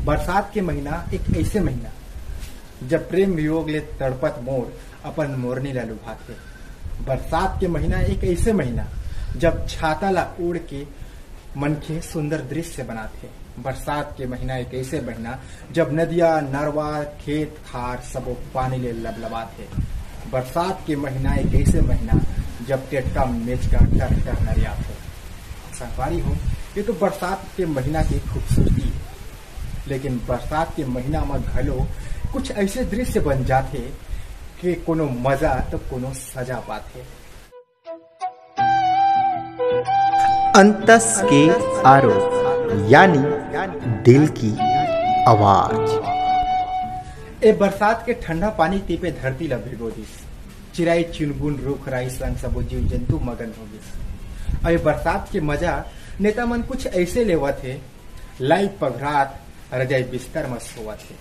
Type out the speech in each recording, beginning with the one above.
बरसात के महीना एक ऐसे महीना जब प्रेम वियोग ले तड़पत मोर अपन मोरनी ला लुभाथे। बरसात के महीना एक ऐसे महीना जब छाता ला उड़ के मन के सुंदर दृश्य बनाथे। बरसात के महीना एक ऐसे महीना जब नदिया नरवा खेत खार सबो पानी ले लबलबाथे। बरसात के महीना एक ऐसे महीना जब टेटका मेच का टर टर नरियाथे। संगवारी हो, ये तो बरसात के महीना की खूबसूरती है, लेकिन बरसात के महीना में घलो कुछ ऐसे दृश्य बन जाते कि कोनो मजा तो कोनो सजा पाते। अंतस के आरोप यानी दिल की आवाज। ए बरसात के ठंडा पानी तीपे धरती ला भिगो दिस। चिराई चुनगुन रुख राई संग सबो जीव जंतु मगन हो गिस। अरे बरसात के मजा नेता मन कुछ ऐसे लेवा थे, लाई पघरात रजाई बिस्तर में सोवा थे।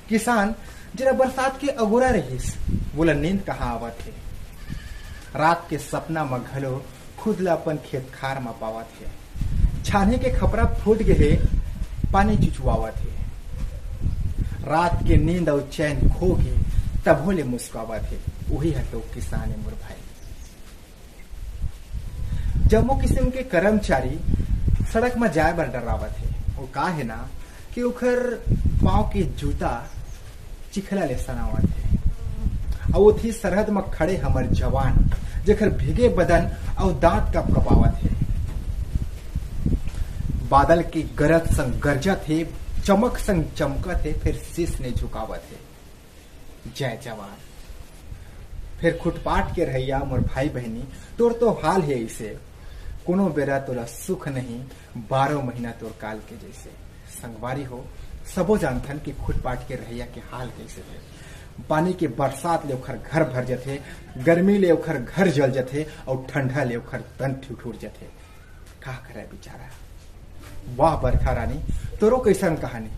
किसान जरा बरसात के अगोरा रहीस, बोला नींद कहाँ आवा थे। रात के सपना में घलो खुद ला अपन खेत खार में पावा थे। छाने के खपरा फूट गए पानी चुचवावा थे। रात के नींद और चैन खो के तभो ले मुस्कावा थे। वही हटो किसान मोर भाई। जम्मू किस्म के कर्मचारी सड़क में जाए बर डरावा थे। वो का है ना कि उखर पांव के जूता चिखला ले सनावा थे। और वो थी सरहद में खड़े हमर जवान जेखर भीगे बदन और दांत कप कपावा थे। बादल की गरज संग गरजा थे, चमक संग चमका थे, फिर शीश ने झुकावा थे। जय जवान। फिर खुटपाट के रहिया मोर भाई बहनी, तोर तो हाल है इसे। कोनो बेरा तोरा सुख नहीं, 12 महीना तोर काल के जैसे। संगवारी हो, सबो जानथन कि खुटपाट के रहिया के हाल कैसे थे। पानी के बरसात ले ओखर घर भर जाथे, गर्मी ले ओखर घर जल जाथे और ठंडा ले ओखर तन ठिठुर जाथे। का करे बेचारा। वाह बरखा रानी, तोरो कैसन कहानी।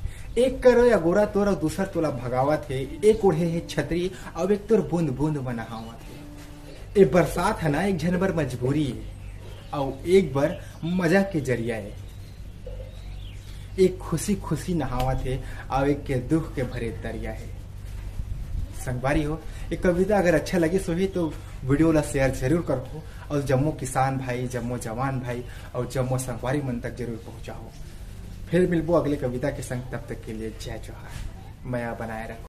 एक करो या गोरा तोरा दूसर तोला भगावा थे। एक ओढ़े है छतरी और एक तोर बूंद बूंद बनावा थे। ये बरसात है ना एक जनवर मजबूरी है और एक बार मजा के जरिया है। एक खुशी खुशी नहावा थे और एक के दुख के भरे दरिया है। संगवारी हो, एक कविता अगर अच्छा लगे सोही तो वीडियो ला शेयर जरूर करो और जम्मू किसान भाई, जम्मू जवान भाई और जम्मू संगवारी मन तक जरूर पहुंचाओ। फिर मिलबो अगले कविता के संग, तब तक के लिए जय जोहार। माया बनाए रखो।